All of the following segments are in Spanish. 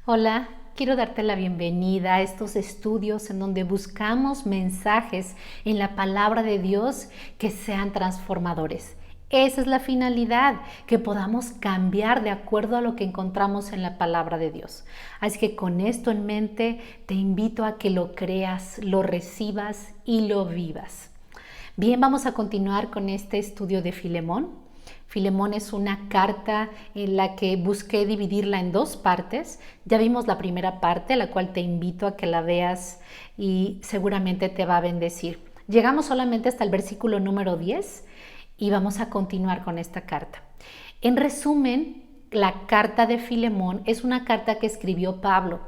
Hola, quiero darte la bienvenida a estos estudios en donde buscamos mensajes en la palabra de Dios que sean transformadores. Esa es la finalidad, que podamos cambiar de acuerdo a lo que encontramos en la palabra de Dios. Así que con esto en mente te invito a que lo creas, lo recibas y lo vivas. Bien, vamos a continuar con este estudio de Filemón. Filemón es una carta en la que busqué dividirla en dos partes. Ya vimos la primera parte, la cual te invito a que la veas y seguramente te va a bendecir. Llegamos solamente hasta el versículo número 10 y vamos a continuar con esta carta. En resumen, la carta de Filemón es una carta que escribió Pablo.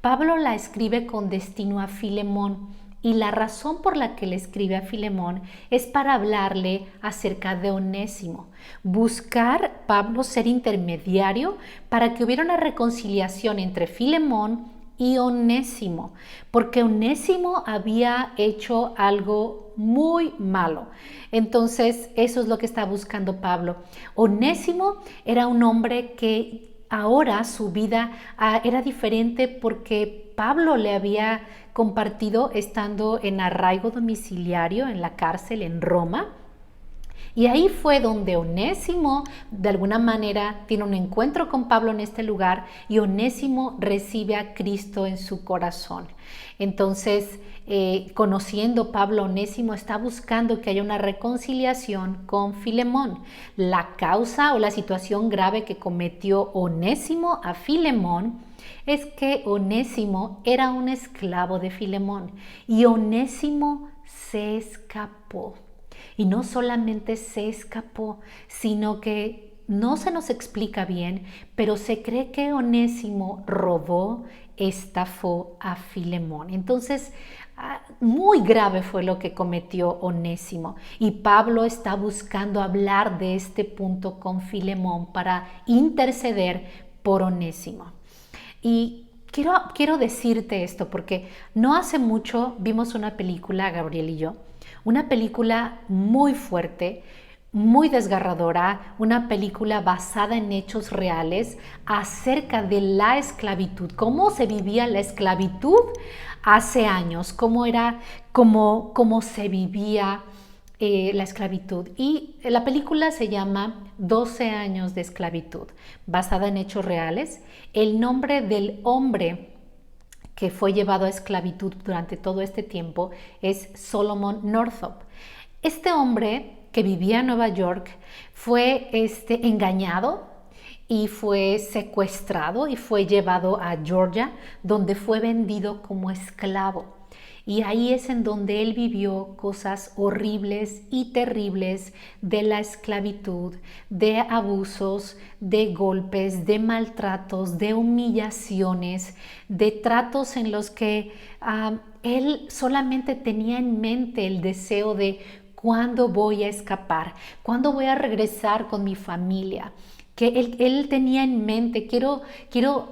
Pablo la escribe con destino a Filemón. Y la razón por la que le escribe a Filemón es para hablarle acerca de Onésimo. Buscar Pablo ser intermediario para que hubiera una reconciliación entre Filemón y Onésimo, porque Onésimo había hecho algo muy malo. Entonces, eso es lo que está buscando Pablo. Onésimo era un hombre que ahora su vida era diferente porque Pablo le había compartido estando en arraigo domiciliario en la cárcel en Roma. Y ahí fue donde Onésimo, de alguna manera, tiene un encuentro con Pablo en este lugar y Onésimo recibe a Cristo en su corazón. Entonces, conociendo Pablo a Onésimo, está buscando que haya una reconciliación con Filemón. La causa o la situación grave que cometió Onésimo a Filemón es que Onésimo era un esclavo de Filemón y Onésimo se escapó. Y no solamente se escapó, sino que no se nos explica bien, pero se cree que Onésimo robó, estafó a Filemón. Entonces, muy grave fue lo que cometió Onésimo. Y Pablo está buscando hablar de este punto con Filemón para interceder por Onésimo. Y quiero decirte esto porque no hace mucho vimos una película, Gabriel y yo, una película muy fuerte, muy desgarradora, una película basada en hechos reales acerca de la esclavitud, cómo se vivía la esclavitud hace años, cómo se vivía la esclavitud. Y la película se llama 12 años de esclavitud, basada en hechos reales. El nombre del hombre que fue llevado a esclavitud durante todo este tiempo es Solomon Northup. Este hombre que vivía en Nueva York fue engañado y fue secuestrado y fue llevado a Georgia, donde fue vendido como esclavo. Y ahí es en donde él vivió cosas horribles y terribles de la esclavitud, de abusos, de golpes, de maltratos, de humillaciones, de tratos en los que él solamente tenía en mente el deseo de ¿cuándo voy a escapar? ¿Cuándo voy a regresar con mi familia? Que él tenía en mente, quiero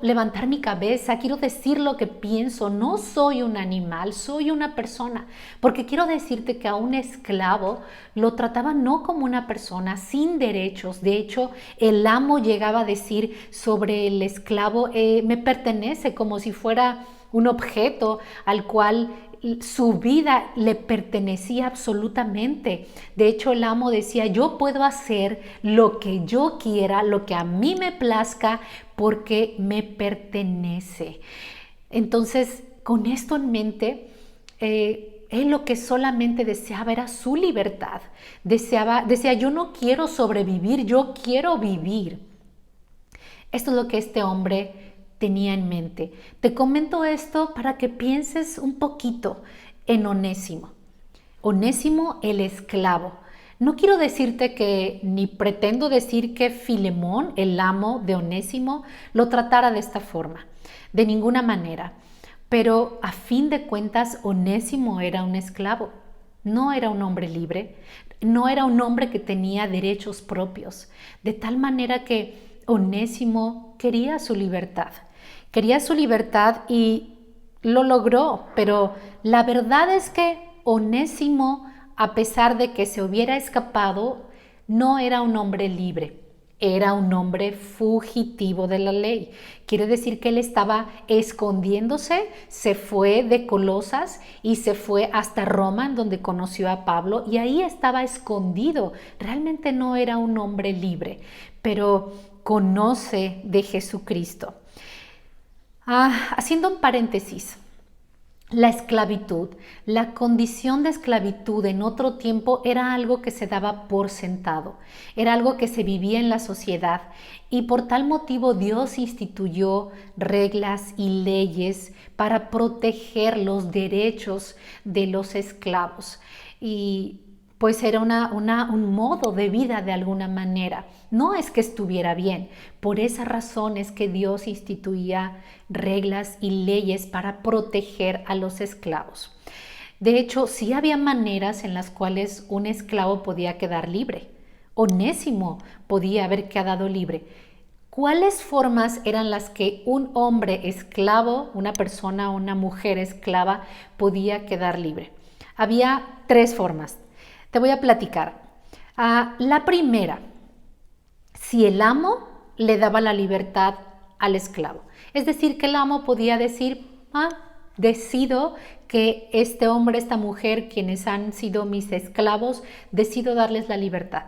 levantar mi cabeza, quiero decir lo que pienso, no soy un animal, soy una persona, porque quiero decirte que a un esclavo lo trataban no como una persona sin derechos. De hecho, el amo llegaba a decir sobre el esclavo, me pertenece, como si fuera un objeto al cual su vida le pertenecía absolutamente. De hecho, el amo decía, yo puedo hacer lo que yo quiera, lo que a mí me plazca, porque me pertenece. Entonces, con esto en mente, él lo que solamente deseaba era su libertad. Decía, yo no quiero sobrevivir, yo quiero vivir. Esto es lo que este hombre tenía en mente. Te comento esto para que pienses un poquito en Onésimo. Onésimo el esclavo. No quiero decirte que, ni pretendo decir que Filemón, el amo de Onésimo, lo tratara de esta forma, de ninguna manera. Pero a fin de cuentas, Onésimo era un esclavo. No era un hombre libre, no era un hombre que tenía derechos propios, de tal manera que Onésimo quería su libertad. Quería su libertad y lo logró, pero la verdad es que Onésimo, a pesar de que se hubiera escapado, no era un hombre libre. era un hombre fugitivo de la ley. Quiere decir que él estaba escondiéndose, se fue de Colosas y se fue hasta Roma, en donde conoció a Pablo, y ahí estaba escondido. Realmente no era un hombre libre, pero conoce de Jesucristo. Haciendo un paréntesis, la esclavitud, la condición de esclavitud en otro tiempo era algo que se daba por sentado, era algo que se vivía en la sociedad y por tal motivo Dios instituyó reglas y leyes para proteger los derechos de los esclavos. Y pues era un modo de vida de alguna manera. No es que estuviera bien, por esa razón es que Dios instituía reglas y leyes para proteger a los esclavos. De hecho, sí había maneras en las cuales un esclavo podía quedar libre. Onésimo podía haber quedado libre. ¿Cuáles formas eran las que un hombre esclavo, una persona, una mujer esclava, podía quedar libre? Había 3 formas. Te voy a platicar. La primera, si el amo le daba la libertad al esclavo. Es decir, que el amo podía decir, decido que este hombre, esta mujer, quienes han sido mis esclavos, decido darles la libertad.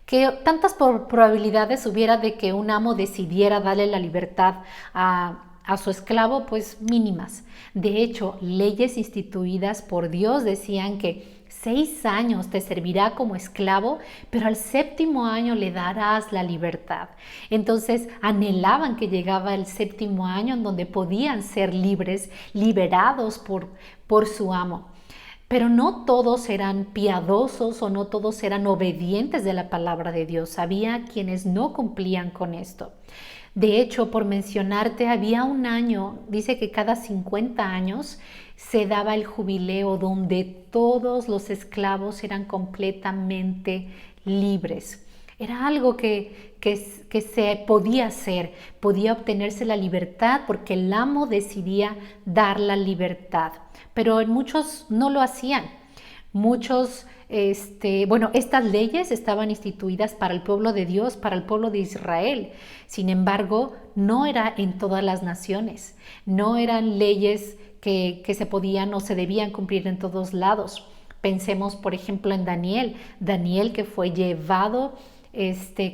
Que tantas probabilidades hubiera de que un amo decidiera darle la libertad a su esclavo, pues mínimas. De hecho, leyes instituidas por Dios decían que 6 años te servirá como esclavo, pero al 7º año le darás la libertad. Entonces anhelaban que llegaba el 7º año en donde podían ser libres, liberados por su amo. Pero no todos eran piadosos o no todos eran obedientes de la palabra de Dios. Había quienes no cumplían con esto. De hecho, por mencionarte, había un año, dice que cada 50 años se daba el jubileo donde todos los esclavos eran completamente libres. Era algo que se podía hacer, podía obtenerse la libertad porque el amo decidía dar la libertad. Pero muchos no lo hacían. Muchos, estas leyes estaban instituidas para el pueblo de Dios, para el pueblo de Israel. Sin embargo, no era en todas las naciones. No eran leyes que se podían o se debían cumplir en todos lados. Pensemos, por ejemplo, en Daniel. Daniel, que fue llevado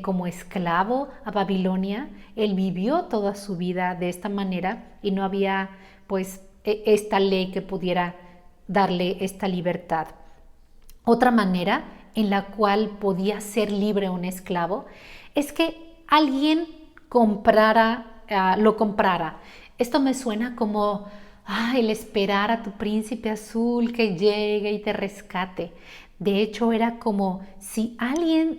como esclavo a Babilonia. Él vivió toda su vida de esta manera y no había, pues, esta ley que pudiera darle esta libertad. Otra manera en la cual podía ser libre un esclavo es que alguien lo comprara. Esto me suena como el esperar a tu príncipe azul que llegue y te rescate. De hecho, era como si alguien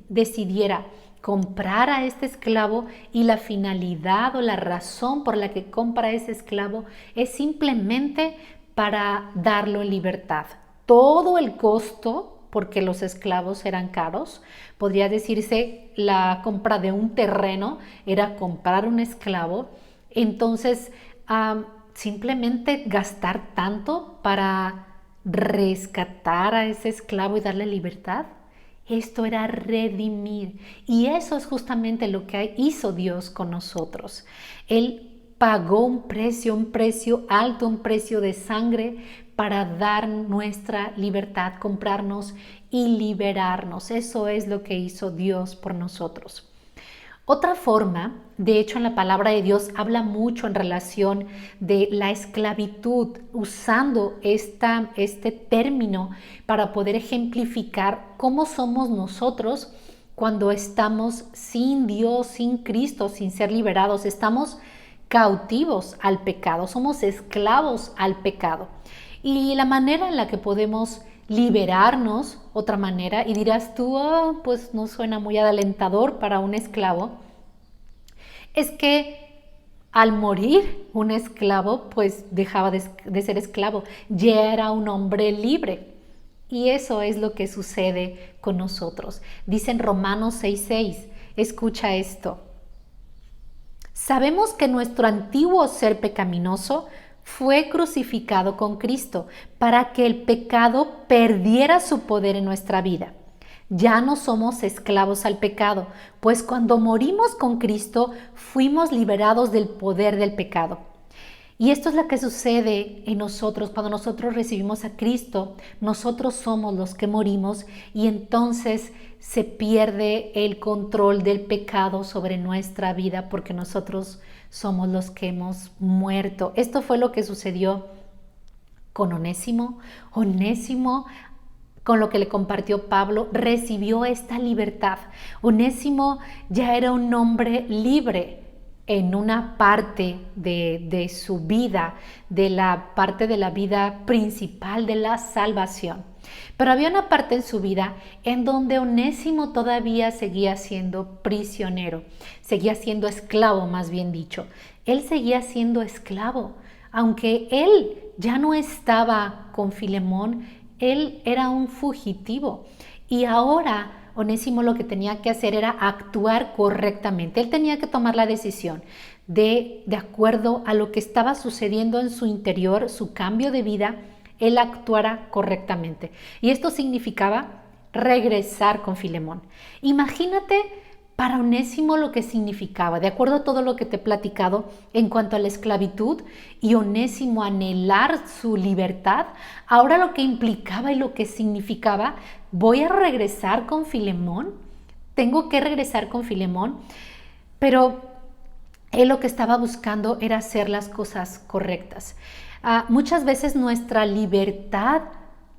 decidiera comprar a este esclavo y la finalidad o la razón por la que compra a ese esclavo es simplemente para darlo en libertad. Todo el costo, porque los esclavos eran caros, podría decirse la compra de un terreno era comprar un esclavo, entonces simplemente gastar tanto para rescatar a ese esclavo y darle libertad. Esto era redimir y eso es justamente lo que hizo Dios con nosotros. Él pagó un precio alto, un precio de sangre para dar nuestra libertad, comprarnos y liberarnos. Eso es lo que hizo Dios por nosotros. Otra forma, de hecho en la palabra de Dios habla mucho en relación de la esclavitud, usando este término para poder ejemplificar cómo somos nosotros cuando estamos sin Dios, sin Cristo, sin ser liberados. Estamos cautivos al pecado, somos esclavos al pecado. Y la manera en la que podemos liberarnos, otra manera, y dirás tú, pues no suena muy alentador para un esclavo, es que al morir un esclavo, pues dejaba de ser esclavo, ya era un hombre libre. Y eso es lo que sucede con nosotros. Dice en Romanos 6:6, escucha esto. Sabemos que nuestro antiguo ser pecaminoso fue crucificado con Cristo para que el pecado perdiera su poder en nuestra vida. Ya no somos esclavos al pecado, pues cuando morimos con Cristo fuimos liberados del poder del pecado. Y esto es lo que sucede en nosotros. Cuando nosotros recibimos a Cristo, nosotros somos los que morimos y entonces se pierde el control del pecado sobre nuestra vida porque nosotros somos los que hemos muerto. Esto fue lo que sucedió con Onésimo. Onésimo, con lo que le compartió Pablo, recibió esta libertad. Onésimo ya era un hombre libre en una parte de su vida, de la parte de la vida principal de la salvación. Pero había una parte en su vida en donde Onésimo todavía seguía siendo prisionero, seguía siendo esclavo, más bien dicho. Él seguía siendo esclavo, aunque él ya no estaba con Filemón, él era un fugitivo y ahora Onésimo lo que tenía que hacer era actuar correctamente. Él tenía que tomar la decisión de acuerdo a lo que estaba sucediendo en su interior, su cambio de vida, él actuara correctamente. Y esto significaba regresar con Filemón. Imagínate para Onésimo lo que significaba, de acuerdo a todo lo que te he platicado en cuanto a la esclavitud y Onésimo anhelar su libertad, ahora lo que implicaba y lo que significaba, voy a regresar con Filemón, tengo que regresar con Filemón, pero él lo que estaba buscando era hacer las cosas correctas. Muchas veces nuestra libertad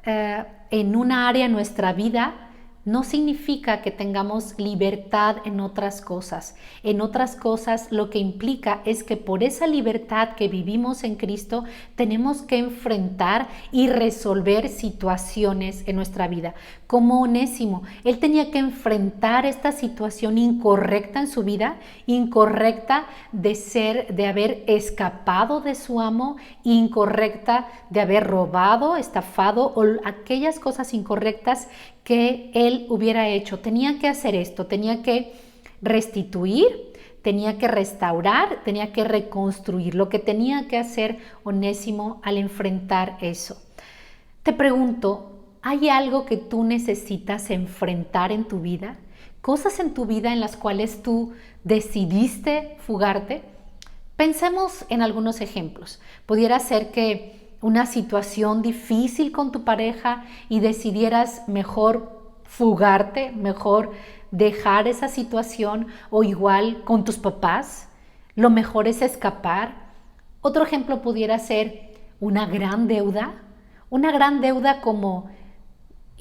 en una área de nuestra vida no significa que tengamos libertad en otras cosas. En otras cosas lo que implica es que por esa libertad que vivimos en Cristo tenemos que enfrentar y resolver situaciones en nuestra vida. Como Onésimo, él tenía que enfrentar esta situación incorrecta en su vida, incorrecta de haber escapado de su amo, incorrecta de haber robado, estafado o aquellas cosas incorrectas que él hubiera hecho. Tenía que hacer esto, tenía que restituir, tenía que restaurar, tenía que reconstruir lo que tenía que hacer Onésimo al enfrentar eso. Te pregunto, ¿hay algo que tú necesitas enfrentar en tu vida? ¿Cosas en tu vida en las cuales tú decidiste fugarte? Pensemos en algunos ejemplos. Pudiera ser que una situación difícil con tu pareja y decidieras mejor fugarte, mejor dejar esa situación, o igual con tus papás, lo mejor es escapar. Otro ejemplo pudiera ser una gran deuda como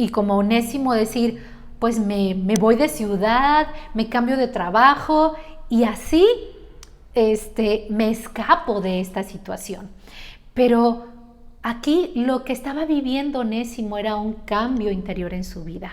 Onésimo decir, pues me voy de ciudad, me cambio de trabajo y así me escapo de esta situación. Pero aquí lo que estaba viviendo Onésimo era un cambio interior en su vida,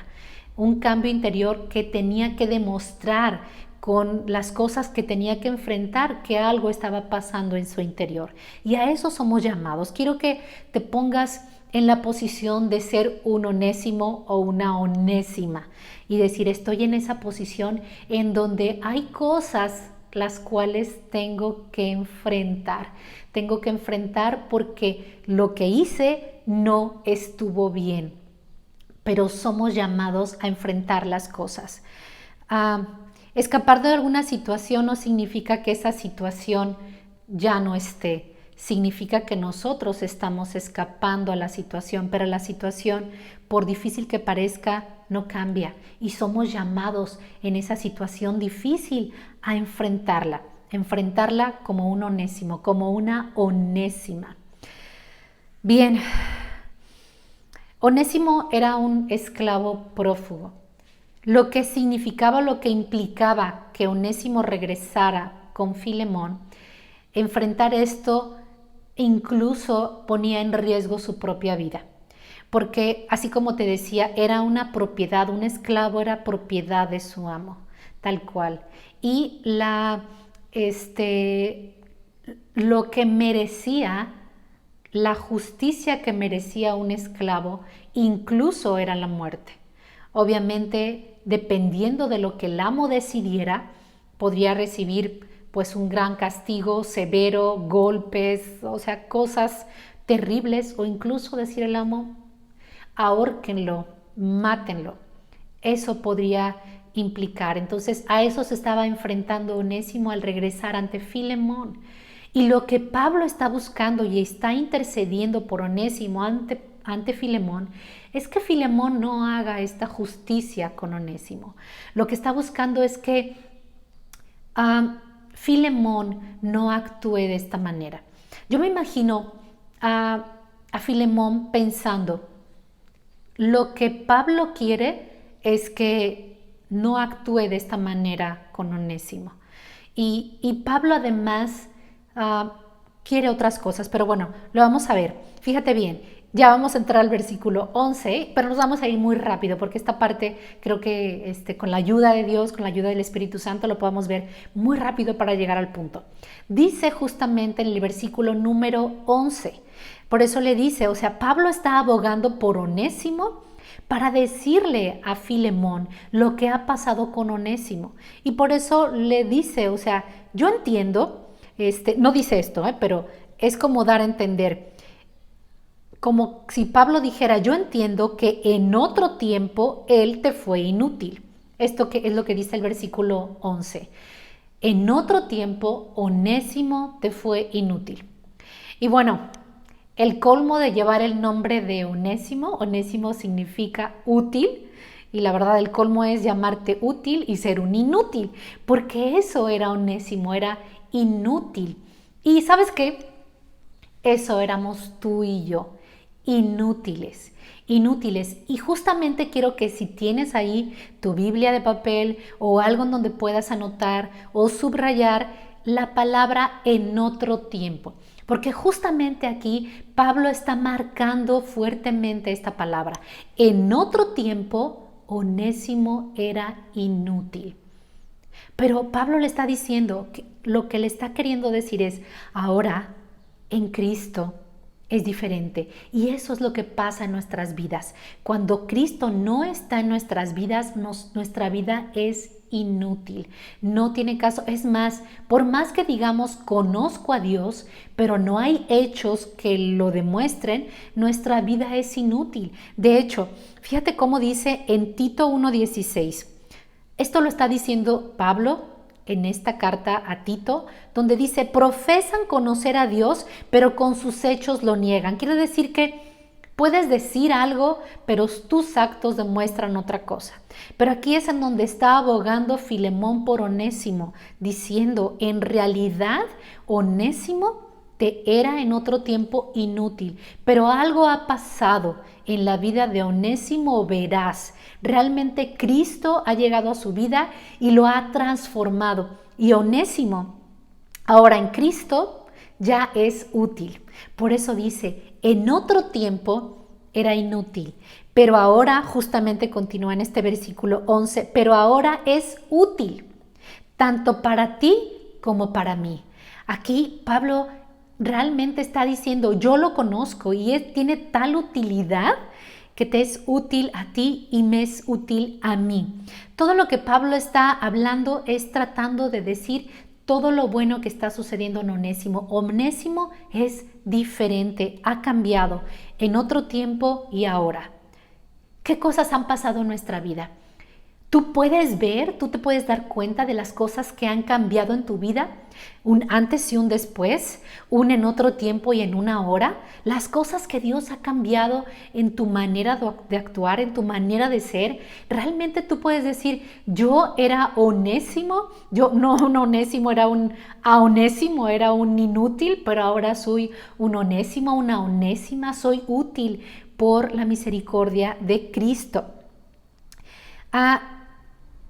un cambio interior que tenía que demostrar con las cosas que tenía que enfrentar, que algo estaba pasando en su interior. Y a eso somos llamados. Quiero que te pongas en la posición de ser un Onésimo o una Onésima y decir, estoy en esa posición en donde hay cosas las cuales tengo que enfrentar. Tengo que enfrentar porque lo que hice no estuvo bien, pero somos llamados a enfrentar las cosas. Escapar de alguna situación no significa que esa situación ya no esté. Significa que nosotros estamos escapando a la situación, pero la situación, por difícil que parezca, no cambia y somos llamados en esa situación difícil a enfrentarla como un Onésimo, como una Onésima. Bien, Onésimo era un esclavo prófugo. Lo que significaba, lo que implicaba que Onésimo regresara con Filemón, enfrentar esto incluso ponía en riesgo su propia vida. Porque así como te decía, era una propiedad, un esclavo era propiedad de su amo, tal cual. Y lo que merecía, la justicia que merecía un esclavo, incluso era la muerte. Obviamente, dependiendo de lo que el amo decidiera, podría recibir pues un gran castigo severo, golpes, o sea, cosas terribles, o incluso decir el amo, ahórquenlo, mátenlo. eso podría implicar. Entonces a eso se estaba enfrentando Onésimo al regresar ante Filemón. Y lo que Pablo está buscando y está intercediendo por Onésimo ante Filemón es que Filemón no haga esta justicia con Onésimo. Lo que está buscando es que Filemón no actúe de esta manera. Yo me imagino a Filemón pensando, lo que Pablo quiere es que no actúe de esta manera con Onésimo. Y Pablo además quiere otras cosas, pero bueno, lo vamos a ver. Fíjate bien, ya vamos a entrar al versículo 11, pero nos vamos a ir muy rápido porque esta parte creo que con la ayuda de Dios, con la ayuda del Espíritu Santo, lo podemos ver muy rápido para llegar al punto. Dice justamente en el versículo número 11, por eso le dice, o sea, Pablo está abogando por Onésimo para decirle a Filemón lo que ha pasado con Onésimo. Y por eso le dice, o sea, yo entiendo, no dice esto, pero es como dar a entender, como si Pablo dijera, yo entiendo que en otro tiempo él te fue inútil. Esto que es lo que dice el versículo 11. En otro tiempo Onésimo te fue inútil. Y bueno, el colmo de llevar el nombre de Onésimo, Onésimo significa útil, y la verdad el colmo es llamarte útil y ser un inútil, porque eso era Onésimo, era inútil. Y ¿sabes qué? Eso éramos tú y yo, inútiles. Y justamente quiero que si tienes ahí tu Biblia de papel o algo en donde puedas anotar o subrayar la palabra en otro tiempo, porque justamente aquí Pablo está marcando fuertemente esta palabra. En otro tiempo, Onésimo era inútil. Pero Pablo le está diciendo que lo que le está queriendo decir es, ahora en Cristo es diferente. Y eso es lo que pasa en nuestras vidas. Cuando Cristo no está en nuestras vidas, nuestra vida es inútil. No tiene caso. Es más, por más que digamos conozco a Dios, pero no hay hechos que lo demuestren, nuestra vida es inútil. De hecho, fíjate cómo dice en Tito 1:16. Esto lo está diciendo Pablo en esta carta a Tito, donde dice, profesan conocer a Dios, pero con sus hechos lo niegan. Quiere decir que puedes decir algo, pero tus actos demuestran otra cosa. Pero aquí es en donde está abogando Filemón por Onésimo, diciendo, en realidad, Onésimo te era en otro tiempo inútil, pero algo ha pasado en la vida de Onésimo, verás. Realmente Cristo ha llegado a su vida y lo ha transformado. Y Onésimo, ahora en Cristo, ya es útil. Por eso dice, en otro tiempo era inútil, pero ahora, justamente continúa en este versículo 11, pero ahora es útil, tanto para ti como para mí. Aquí Pablo realmente está diciendo, yo lo conozco y tiene tal utilidad que te es útil a ti y me es útil a mí. Todo lo que Pablo está hablando es tratando de decir todo lo bueno que está sucediendo en Onésimo. Onésimo es diferente, ha cambiado en otro tiempo y ahora. ¿Qué cosas han pasado en nuestra vida? Tú puedes ver, tú te puedes dar cuenta de las cosas que han cambiado en tu vida, un antes y un después, un en otro tiempo y en una hora, las cosas que Dios ha cambiado en tu manera de actuar, en tu manera de ser. Realmente tú puedes decir, yo era Onésimo, yo no un Onésimo, era Onésimo, era un inútil, pero ahora soy un Onésimo, una Onésima, soy útil por la misericordia de Cristo.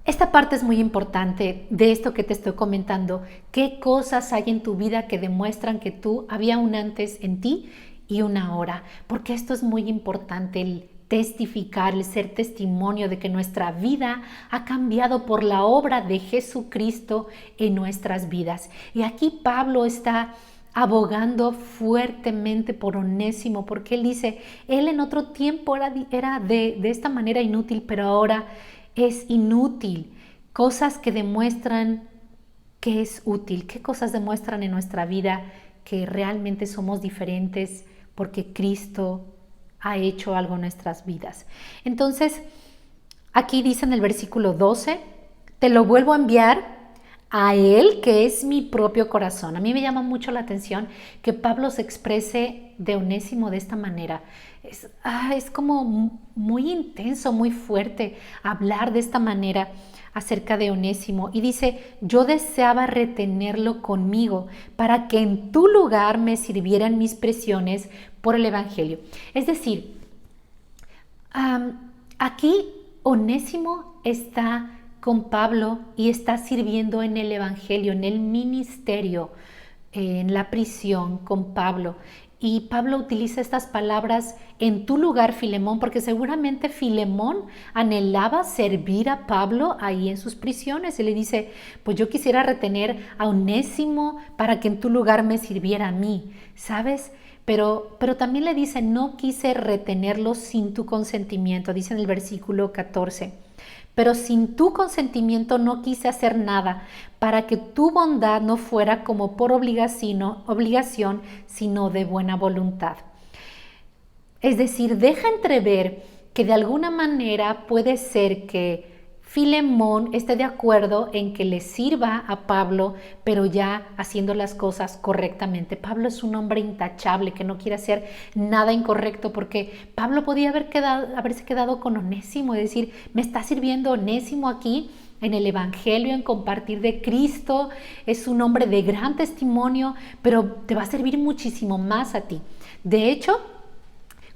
Esta parte es muy importante de esto que te estoy comentando. ¿Qué cosas hay en tu vida que demuestran que había un antes en ti y un ahora? Porque esto es muy importante, el testificar, el ser testimonio de que nuestra vida ha cambiado por la obra de Jesucristo en nuestras vidas. Y aquí Pablo está abogando fuertemente por Onésimo, porque él dice, él en otro tiempo era de esta manera inútil, pero ahora es inútil. Cosas que demuestran que es útil. ¿Qué cosas demuestran en nuestra vida que realmente somos diferentes porque Cristo ha hecho algo en nuestras vidas? Entonces, Aquí dice en el versículo 12, te lo vuelvo a enviar a él que es mi propio corazón. A mí me llama mucho la atención que Pablo se exprese de Onésimo de esta manera. Es como muy intenso, muy fuerte hablar de esta manera acerca de Onésimo. Y dice, yo deseaba retenerlo conmigo para que en tu lugar me sirvieran mis prisiones por el Evangelio. Es decir, aquí Onésimo está con Pablo y está sirviendo en el Evangelio, en el ministerio, en la prisión con Pablo. Y Pablo utiliza estas palabras en tu lugar, Filemón, porque seguramente Filemón anhelaba servir a Pablo ahí en sus prisiones. Y le dice, pues yo quisiera retener a Onésimo para que en tu lugar me sirviera a mí, ¿sabes? Pero también le dice, no quise retenerlo sin tu consentimiento, dice en el versículo 14. Pero sin tu consentimiento no quise hacer nada, para que tu bondad no fuera como por obligación, sino de buena voluntad. Es decir, deja entrever que de alguna manera puede ser que Filemón esté de acuerdo en que le sirva a Pablo, pero ya haciendo las cosas correctamente. Pablo es un hombre intachable que no quiere hacer nada incorrecto, porque Pablo podía haberse quedado con Onésimo y decir, me está sirviendo Onésimo aquí en el Evangelio, en compartir de Cristo, es un hombre de gran testimonio, pero te va a servir muchísimo más a ti. De hecho,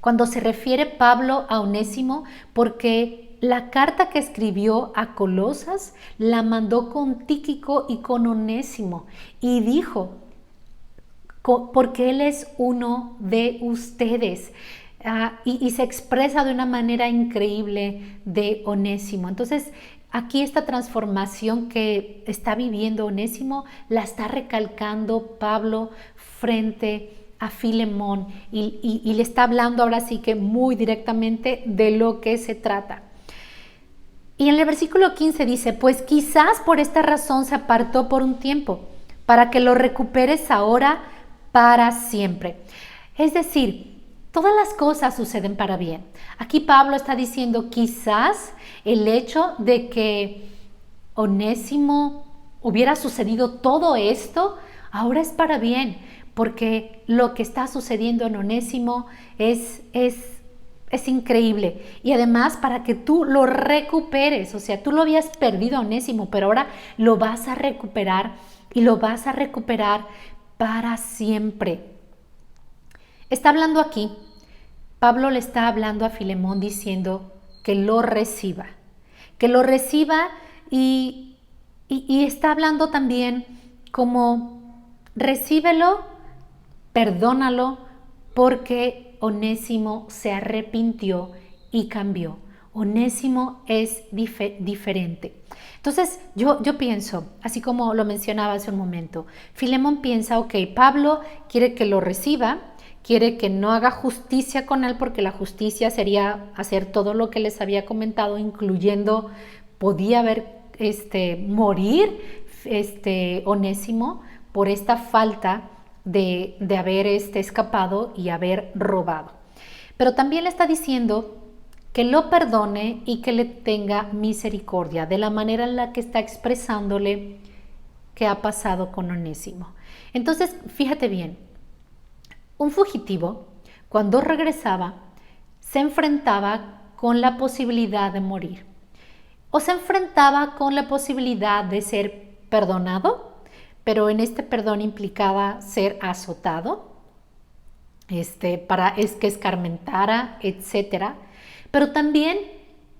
cuando se refiere Pablo a Onésimo, porque la carta que escribió a Colosas la mandó con Tíquico y con Onésimo y dijo, porque él es uno de ustedes. Y se expresa de una manera increíble de Onésimo. Entonces, aquí esta transformación que está viviendo Onésimo la está recalcando Pablo frente a Filemón y le está hablando ahora sí que muy directamente de lo que se trata. Y en el versículo 15 dice, pues quizás por esta razón se apartó por un tiempo, para que lo recuperes ahora para siempre. Es decir, todas las cosas suceden para bien. Aquí Pablo está diciendo, quizás el hecho de que Onésimo hubiera sucedido todo esto, ahora es para bien, porque lo que está sucediendo en Onésimo es increíble. Y además para que tú lo recuperes, o sea, tú lo habías perdido a Onésimo, pero ahora lo vas a recuperar y lo vas a recuperar para siempre. Está hablando aquí, Pablo le está hablando a Filemón diciendo que lo reciba y está hablando también como recíbelo, perdónalo, porque Onésimo se arrepintió y cambió. Onésimo es diferente. Entonces yo pienso, así como lo mencionaba hace un momento, Filemón piensa, ok, Pablo quiere que lo reciba, quiere que no haga justicia con él, porque la justicia sería hacer todo lo que les había comentado, incluyendo, podía haber morir Onésimo por esta falta de haber escapado y haber robado. Pero también le está diciendo que lo perdone y que le tenga misericordia, de la manera en la que está expresándole que ha pasado con Onésimo. Entonces, fíjate bien, un fugitivo, cuando regresaba, se enfrentaba con la posibilidad de morir, o se enfrentaba con la posibilidad de ser perdonado, pero en este perdón implicaba ser azotado, para que escarmentara, etc. Pero también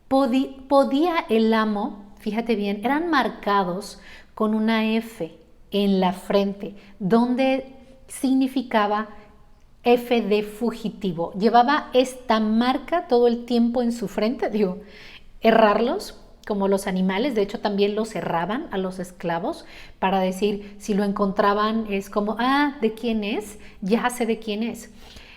podía el amo, fíjate bien, eran marcados con una F en la frente, donde significaba F de fugitivo. Llevaba esta marca todo el tiempo en su frente, errarlos, como los animales, de hecho también los cerraban a los esclavos para decir, si lo encontraban es como, ¿de quién es? Ya sé de quién es.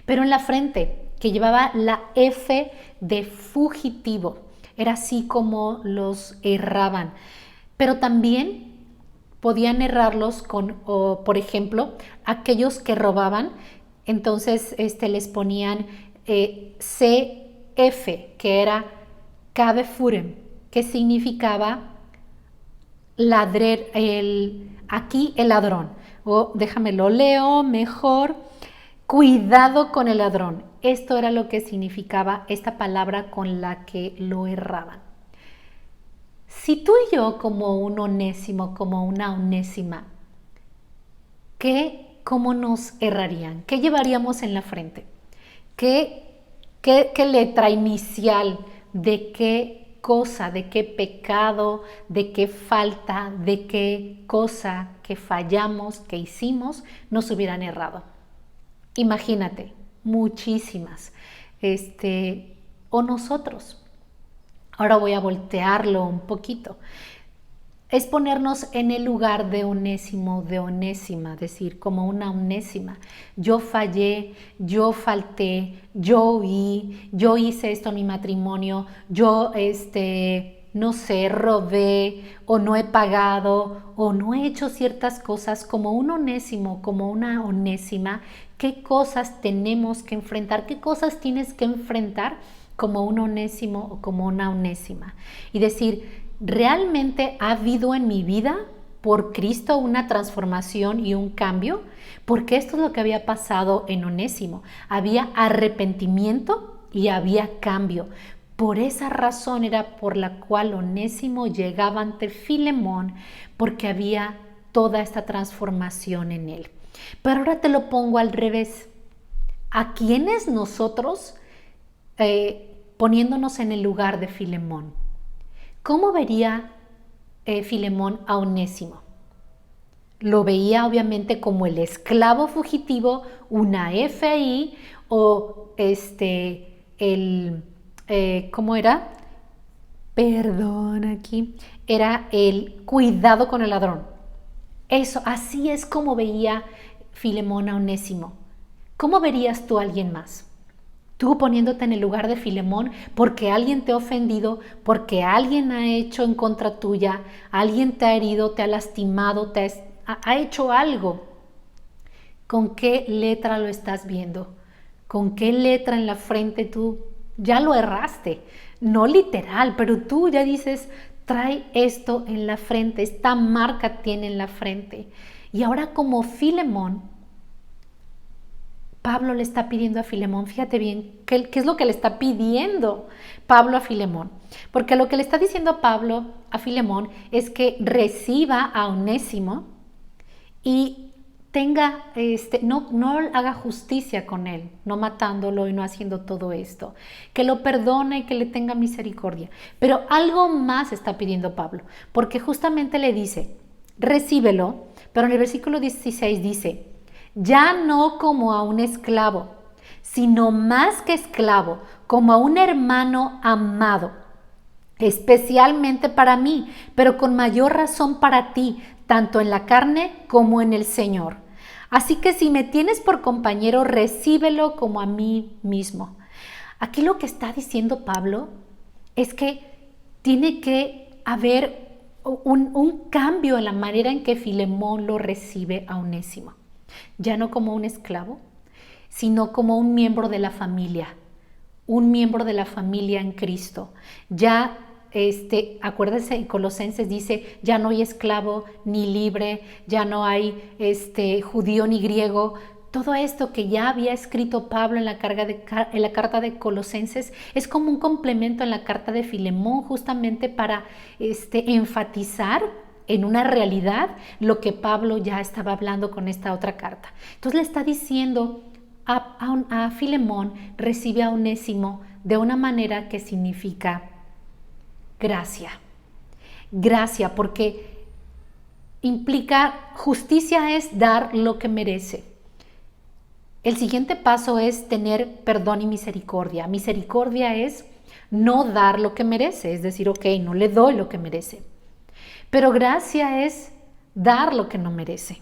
Pero en la frente, que llevaba la F de fugitivo, era así como los erraban. Pero también podían errarlos con, por ejemplo, aquellos que robaban, entonces les ponían CF, que era Cabe Furem, que significaba aquí el ladrón. O déjame lo leo mejor. Cuidado con el ladrón. Esto era lo que significaba esta palabra con la que lo erraban. Si tú y yo, como un onésimo, como una onésima, ¿cómo nos errarían? ¿Qué llevaríamos en la frente? ¿Qué letra inicial de qué cosa, de qué pecado, de qué falta, de qué cosa que fallamos, que hicimos, nos hubieran errado? Imagínate, muchísimas. O nosotros. Ahora voy a voltearlo un poquito. Es ponernos en el lugar de Onésimo, de Onésima, decir, como una Onésima. Yo fallé, yo falté, yo huí, yo hice esto en mi matrimonio, yo, no sé, robé o no he pagado o no he hecho ciertas cosas como un Onésimo, como una Onésima. ¿Qué cosas tenemos que enfrentar? ¿Qué cosas tienes que enfrentar como un Onésimo o como una Onésima? Y decir, ¿realmente ha habido en mi vida por Cristo una transformación y un cambio? Porque esto es lo que había pasado en Onésimo. Había arrepentimiento y había cambio. Por esa razón era por la cual Onésimo llegaba ante Filemón, porque había toda esta transformación en él. Pero ahora te lo pongo al revés. ¿A quiénes nosotros, poniéndonos en el lugar de Filemón? ¿Cómo vería Filemón a Onésimo? Lo veía obviamente como el esclavo fugitivo, una FI o ¿cómo era? Perdón, aquí era el cuidado con el ladrón. Eso, así es como veía Filemón a Onésimo. ¿Cómo verías tú a alguien más? Tú poniéndote en el lugar de Filemón porque alguien te ha ofendido, porque alguien ha hecho en contra tuya, alguien te ha herido, te ha lastimado, ha hecho algo. ¿Con qué letra lo estás viendo? ¿Con qué letra en la frente tú ya lo erraste? No literal, pero tú ya dices, trae esto en la frente, esta marca tiene en la frente. Y ahora como Filemón, Pablo le está pidiendo a Filemón, fíjate bien, ¿qué es lo que le está pidiendo Pablo a Filemón? Porque lo que le está diciendo Pablo a Filemón es que reciba a Onésimo y no haga justicia con él, no matándolo y no haciendo todo esto, que lo perdone y que le tenga misericordia. Pero algo más está pidiendo Pablo, porque justamente le dice, recíbelo, pero en el versículo 16 dice, ya no como a un esclavo, sino más que esclavo, como a un hermano amado, especialmente para mí, pero con mayor razón para ti, tanto en la carne como en el Señor. Así que si me tienes por compañero, recíbelo como a mí mismo. Aquí lo que está diciendo Pablo es que tiene que haber un cambio en la manera en que Filemón lo recibe a Onésimo. Ya no como un esclavo, sino como un miembro de la familia en Cristo. Ya, acuérdense, en Colosenses dice, ya no hay esclavo ni libre, ya no hay judío ni griego. Todo esto que ya había escrito Pablo en la carta de Colosenses es como un complemento en la carta de Filemón, justamente para enfatizar en una realidad lo que Pablo ya estaba hablando con esta otra carta. Entonces le está diciendo a Filemón, recibe a Onésimo de una manera que significa gracia. Gracia, porque implica, justicia es dar lo que merece. El siguiente paso es tener perdón y misericordia. Misericordia es no dar lo que merece, es decir, ok, no le doy lo que merece. Pero gracia es dar lo que no merece.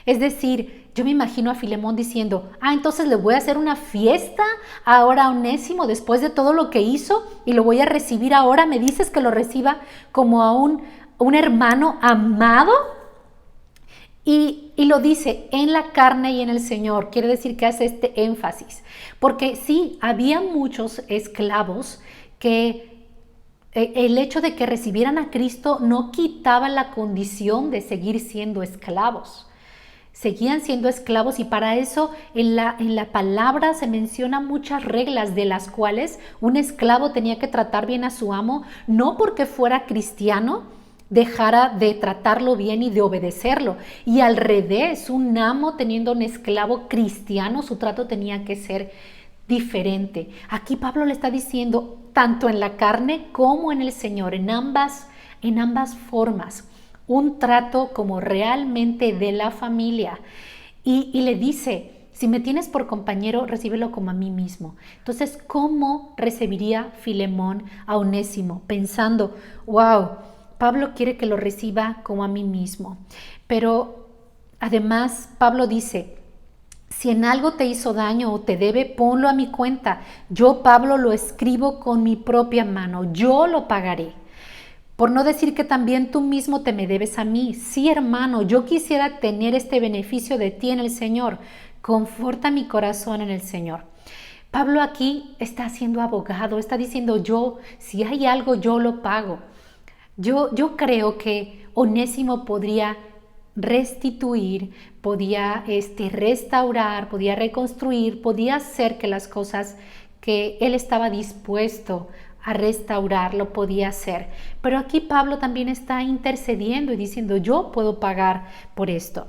Es decir, yo me imagino a Filemón diciendo, entonces le voy a hacer una fiesta ahora a Onésimo después de todo lo que hizo y lo voy a recibir ahora. ¿Me dices que lo reciba como a un hermano amado? Y lo dice en la carne y en el Señor. Quiere decir que hace este énfasis. Porque sí, había muchos esclavos que el hecho de que recibieran a Cristo no quitaba la condición de seguir siendo esclavos. Seguían siendo esclavos y para eso en la palabra se mencionan muchas reglas de las cuales un esclavo tenía que tratar bien a su amo, no porque fuera cristiano dejara de tratarlo bien y de obedecerlo. Y al revés, un amo teniendo un esclavo cristiano, su trato tenía que ser diferente. Aquí Pablo le está diciendo, tanto en la carne como en el Señor, en ambas formas, un trato como realmente de la familia. Y le dice, si me tienes por compañero, recíbelo como a mí mismo. Entonces, ¿cómo recibiría Filemón a Onésimo? Pensando, wow, Pablo quiere que lo reciba como a mí mismo. Pero además, Pablo dice, si en algo te hizo daño o te debe, ponlo a mi cuenta. Yo, Pablo, lo escribo con mi propia mano. Yo lo pagaré. Por no decir que también tú mismo te me debes a mí. Sí, hermano, yo quisiera tener este beneficio de ti en el Señor. Conforta mi corazón en el Señor. Pablo aquí está siendo abogado, está diciendo yo, si hay algo, yo lo pago. Yo creo que Onésimo podría restituir, podía restaurar, podía reconstruir, podía hacer que las cosas que él estaba dispuesto a restaurar lo podía hacer. Pero aquí Pablo también está intercediendo y diciendo yo puedo pagar por esto.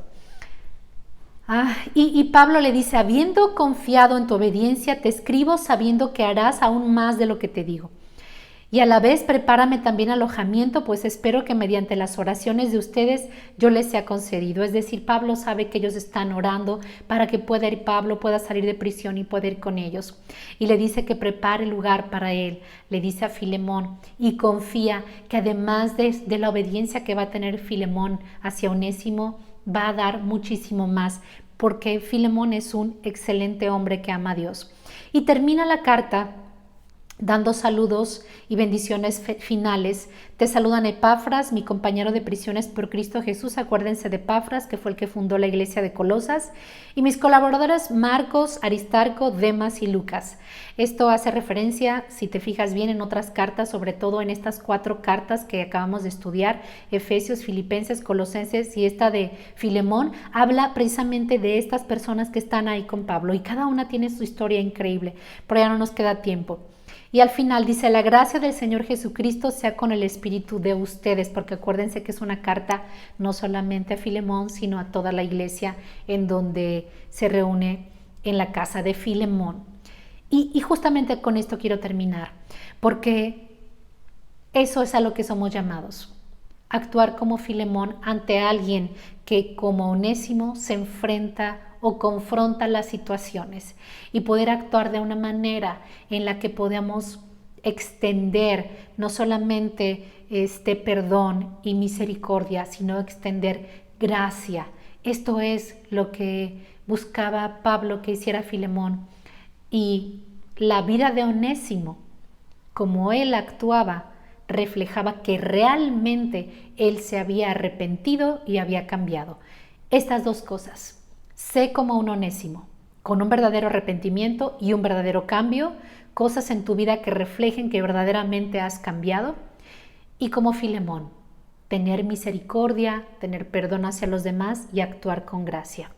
Y Pablo le dice, habiendo confiado en tu obediencia, te escribo sabiendo que harás aún más de lo que te digo. Y a la vez prepárame también alojamiento, pues espero que mediante las oraciones de ustedes yo les sea concedido. Es decir, Pablo sabe que ellos están orando para que Pablo pueda salir de prisión y poder ir con ellos. Y le dice que prepare lugar para él, le dice a Filemón, y confía que además de la obediencia que va a tener Filemón hacia Onésimo, va a dar muchísimo más, porque Filemón es un excelente hombre que ama a Dios. Y termina la carta dando saludos y bendiciones finales. Te saludan Epafras, mi compañero de prisiones por Cristo Jesús. Acuérdense de Epafras, que fue el que fundó la iglesia de Colosas. Y mis colaboradores Marcos, Aristarco, Demas y Lucas. Esto hace referencia, si te fijas bien, en otras cartas, sobre todo en estas 4 cartas que acabamos de estudiar, Efesios, Filipenses, Colosenses y esta de Filemón, habla precisamente de estas personas que están ahí con Pablo y cada una tiene su historia increíble, pero ya no nos queda tiempo. Y al final dice, la gracia del Señor Jesucristo sea con el espíritu de ustedes, porque acuérdense que es una carta no solamente a Filemón, sino a toda la iglesia en donde se reúne en la casa de Filemón. Y justamente con esto quiero terminar, porque eso es a lo que somos llamados. Actuar como Filemón ante alguien que como Onésimo se enfrenta o confronta las situaciones y poder actuar de una manera en la que podamos extender no solamente perdón y misericordia, sino extender gracia. Esto es lo que buscaba Pablo que hiciera Filemón. Y la vida de Onésimo, como él actuaba, reflejaba que realmente él se había arrepentido y había cambiado. Estas 2 cosas. Sé como un Onésimo, con un verdadero arrepentimiento y un verdadero cambio, cosas en tu vida que reflejen que verdaderamente has cambiado. Y como Filemón, tener misericordia, tener perdón hacia los demás y actuar con gracia.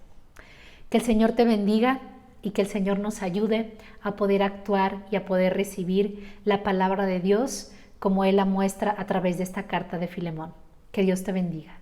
Que el Señor te bendiga y que el Señor nos ayude a poder actuar y a poder recibir la palabra de Dios como Él la muestra a través de esta carta de Filemón. Que Dios te bendiga.